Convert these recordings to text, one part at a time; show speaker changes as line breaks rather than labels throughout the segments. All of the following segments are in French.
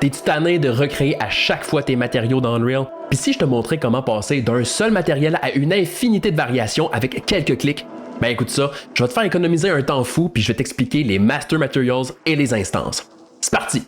T'es-tu tanné de recréer à chaque fois tes matériaux dans Unreal? Puis si je te montrais comment passer d'un seul matériel à une infinité de variations avec quelques clics, ben écoute ça, je vais te faire économiser un temps fou puis je vais t'expliquer les Master Materials et les instances. C'est parti!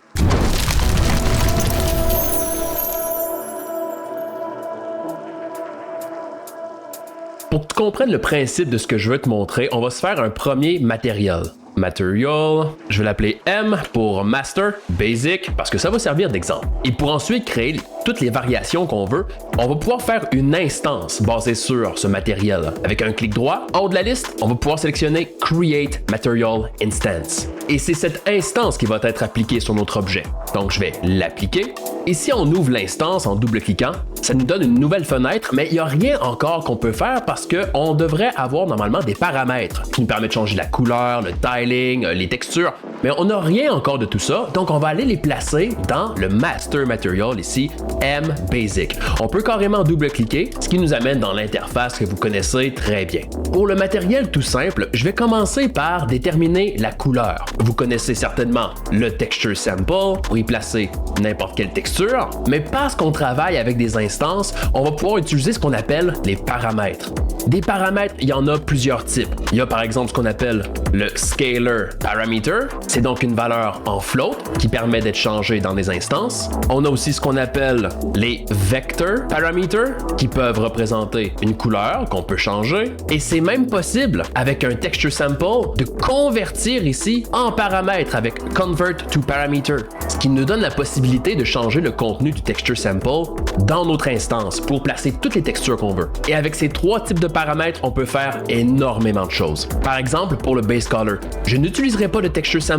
Pour que tu comprennes le principe de ce que je veux te montrer, on va se faire un premier matériel. Material, je vais l'appeler M pour Master, Basic, parce que ça va servir d'exemple. Et pour ensuite créer toutes les variations qu'on veut, on va pouvoir faire une instance basée sur ce matériel. Avec un clic droit, en haut de la liste, on va pouvoir sélectionner Create Material Instance. Et c'est cette instance qui va être appliquée sur notre objet. Donc je vais l'appliquer. Et si on ouvre l'instance en double-cliquant, ça nous donne une nouvelle fenêtre, mais il n'y a rien encore qu'on peut faire parce qu'on devrait avoir normalement des paramètres qui nous permettent de changer la couleur, le tiling, les textures, mais on n'a rien encore de tout ça, donc on va aller les placer dans le Master Material ici, M Basic. On peut carrément double-cliquer, ce qui nous amène dans l'interface que vous connaissez très bien. Pour le matériel tout simple, je vais commencer par déterminer la couleur. Vous connaissez certainement le Texture Sample pour y placer n'importe quelle texture, mais parce qu'on travaille avec des instances, on va pouvoir utiliser ce qu'on appelle les paramètres. Des paramètres, il y en a plusieurs types. Il y a par exemple ce qu'on appelle le Scalar Parameter, c'est donc une valeur en float qui permet d'être changée dans des instances. On a aussi ce qu'on appelle les Vector Parameters qui peuvent représenter une couleur qu'on peut changer. Et c'est même possible avec un Texture Sample de convertir ici en paramètres avec Convert to Parameter, ce qui nous donne la possibilité de changer le contenu du Texture Sample dans notre instance pour placer toutes les textures qu'on veut. Et avec ces trois types de paramètres, on peut faire énormément de choses. Par exemple, pour le Base Color, je n'utiliserai pas de Texture Sample.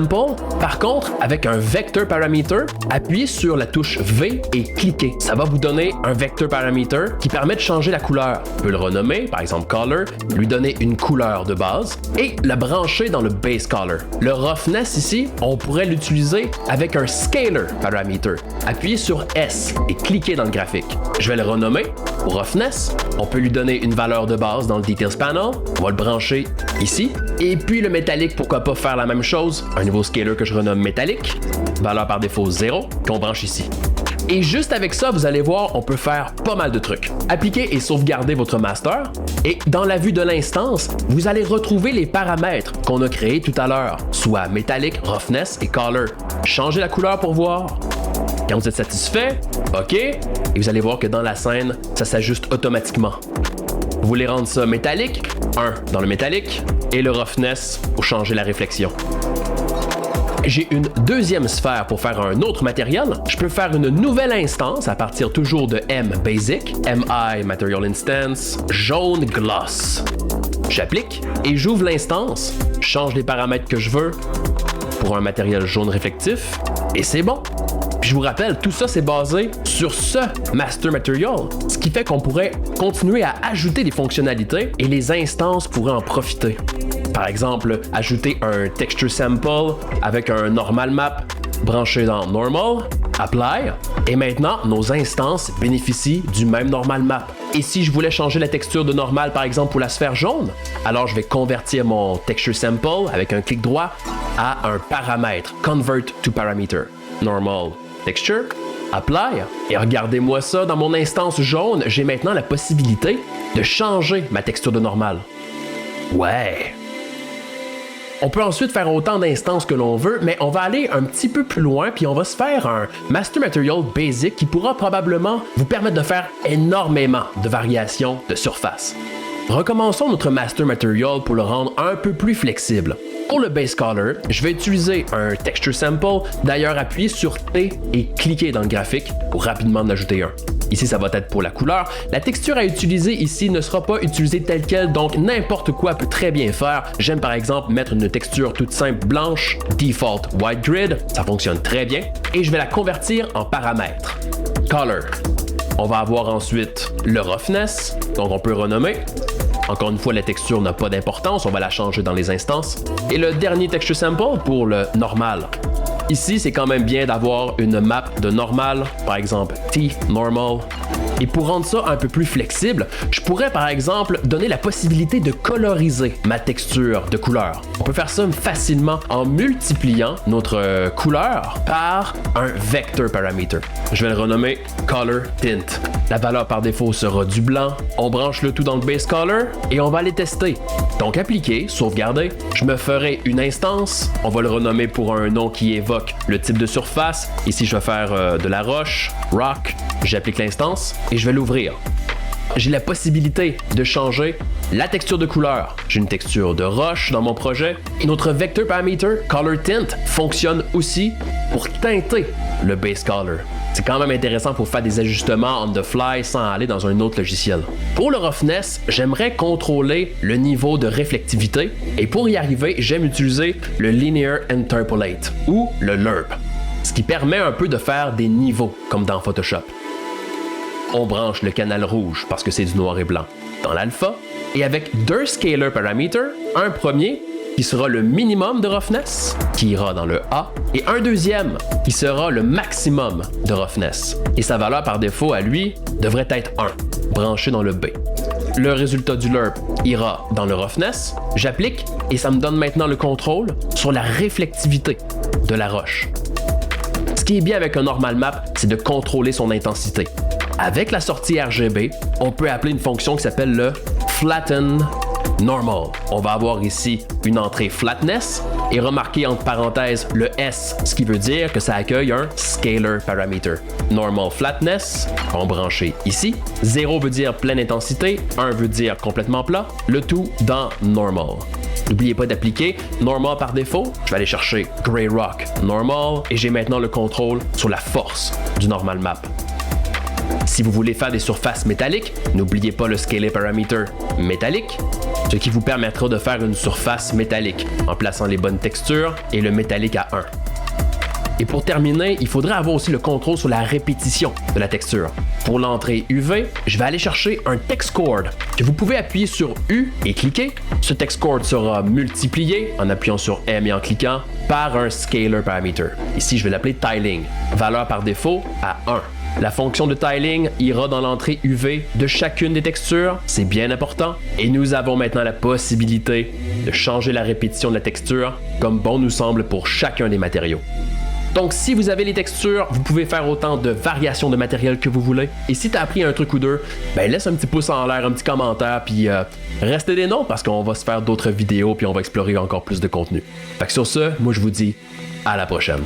Par contre, avec un Vector Parameter, appuyez sur la touche V et cliquez. Ça va vous donner un Vector Parameter qui permet de changer la couleur. On peut le renommer, par exemple Color, lui donner une couleur de base et la brancher dans le Base Color. Le Roughness ici, on pourrait l'utiliser avec un Scalar Parameter. Appuyez sur S et cliquez dans le graphique. Je vais le renommer pour Roughness. On peut lui donner une valeur de base dans le Details Panel. On va le brancher ici. Et puis le métallique, pourquoi pas faire la même chose? Un nouveau scalar que je renomme métallique. Valeur par défaut 0, qu'on branche ici. Et juste avec ça, vous allez voir, on peut faire pas mal de trucs. Appliquer et sauvegarder votre master. Et dans la vue de l'instance, vous allez retrouver les paramètres qu'on a créés tout à l'heure, soit métallique, roughness et color. Changez la couleur pour voir. Quand vous êtes satisfait, OK, et vous allez voir que dans la scène, ça s'ajuste automatiquement. Vous voulez rendre ça métallique, 1 dans le métallique, et le roughness pour changer la réflexion. J'ai une deuxième sphère pour faire un autre matériel. Je peux faire une nouvelle instance à partir toujours de M Basic, MI Material Instance, jaune gloss. J'applique et j'ouvre l'instance, je change les paramètres que je veux pour un matériel jaune réflectif, et c'est bon. Puis je vous rappelle, tout ça c'est basé sur ce Master Material, ce qui fait qu'on pourrait continuer à ajouter des fonctionnalités et les instances pourraient en profiter. Par exemple, ajouter un Texture Sample avec un Normal Map branché dans Normal, Apply, et maintenant nos instances bénéficient du même Normal Map. Et si je voulais changer la texture de Normal par exemple pour la sphère jaune, alors je vais convertir mon Texture Sample avec un clic droit à un paramètre, Convert to Parameter. Normal Texture, Apply, et regardez-moi ça, dans mon instance jaune, j'ai maintenant la possibilité de changer ma texture de Normal. Ouais! On peut ensuite faire autant d'instances que l'on veut, mais on va aller un petit peu plus loin, puis on va se faire un Master Material Basic qui pourra probablement vous permettre de faire énormément de variations de surface. Recommençons notre Master Material pour le rendre un peu plus flexible. Pour le Base Color, je vais utiliser un Texture Sample, d'ailleurs appuyez sur T et cliquez dans le graphique pour rapidement en ajouter un. Ici, ça va être pour la couleur. La texture à utiliser ici ne sera pas utilisée telle quelle, donc n'importe quoi peut très bien faire. J'aime par exemple mettre une texture toute simple blanche, Default White Grid, ça fonctionne très bien, et je vais la convertir en paramètres. Color. On va avoir ensuite le Roughness, donc on peut renommer. Encore une fois, la texture n'a pas d'importance, on va la changer dans les instances. Et le dernier Texture Sample pour le Normal. Ici, c'est quand même bien d'avoir une map de normal, par exemple T Normal, Et pour rendre ça un peu plus flexible, je pourrais par exemple donner la possibilité de coloriser ma texture de couleur. On peut faire ça facilement en multipliant notre couleur par un vector parameter. Je vais le renommer Color Tint. La valeur par défaut sera du blanc. On branche le tout dans le base color et on va aller tester. Donc appliquer, sauvegarder. Je me ferai une instance. On va le renommer pour un nom qui évoque le type de surface. Ici, je vais faire de la roche, rock. J'applique l'instance et je vais l'ouvrir. J'ai la possibilité de changer la texture de couleur. J'ai une texture de roche dans mon projet. Et notre vector parameter Color Tint fonctionne aussi pour teinter le base color. C'est quand même intéressant pour faire des ajustements on the fly sans aller dans un autre logiciel. Pour le roughness, j'aimerais contrôler le niveau de réflectivité et pour y arriver, j'aime utiliser le Linear Interpolate ou le LERP, ce qui permet un peu de faire des niveaux comme dans Photoshop. On branche le canal rouge parce que c'est du noir et blanc dans l'alpha et avec deux scalar parameters, un premier qui sera le minimum de roughness, qui ira dans le A, et un deuxième qui sera le maximum de roughness. Et sa valeur par défaut à lui devrait être 1, branché dans le B. Le résultat du LERP ira dans le roughness, j'applique et ça me donne maintenant le contrôle sur la réflectivité de la roche. Ce qui est bien avec un normal map, c'est de contrôler son intensité. Avec la sortie RGB, on peut appeler une fonction qui s'appelle le Flatten Normal. On va avoir ici une entrée Flatness et remarquez entre parenthèses le S, ce qui veut dire que ça accueille un Scalar Parameter. Normal Flatness, on branche ici. 0 veut dire pleine intensité, 1 veut dire complètement plat, le tout dans Normal. N'oubliez pas d'appliquer Normal par défaut. Je vais aller chercher Gray Rock Normal et j'ai maintenant le contrôle sur la force du Normal Map. Si vous voulez faire des surfaces métalliques, n'oubliez pas le Scalar Parameter métallique, ce qui vous permettra de faire une surface métallique en plaçant les bonnes textures et le métallique à 1. Et pour terminer, il faudrait avoir aussi le contrôle sur la répétition de la texture. Pour l'entrée UV, je vais aller chercher un text chord que vous pouvez appuyer sur U et cliquer. Ce text chord sera multiplié en appuyant sur M et en cliquant par un Scalar Parameter. Ici, je vais l'appeler Tiling. Valeur par défaut à 1. La fonction de tiling ira dans l'entrée UV de chacune des textures, c'est bien important, et nous avons maintenant la possibilité de changer la répétition de la texture comme bon nous semble pour chacun des matériaux. Donc si vous avez les textures, vous pouvez faire autant de variations de matériel que vous voulez. Et si tu as appris un truc ou deux, ben laisse un petit pouce en l'air, un petit commentaire, puis restez des noms parce qu'on va se faire d'autres vidéos puis on va explorer encore plus de contenu. Fait que sur ce, moi je vous dis à la prochaine.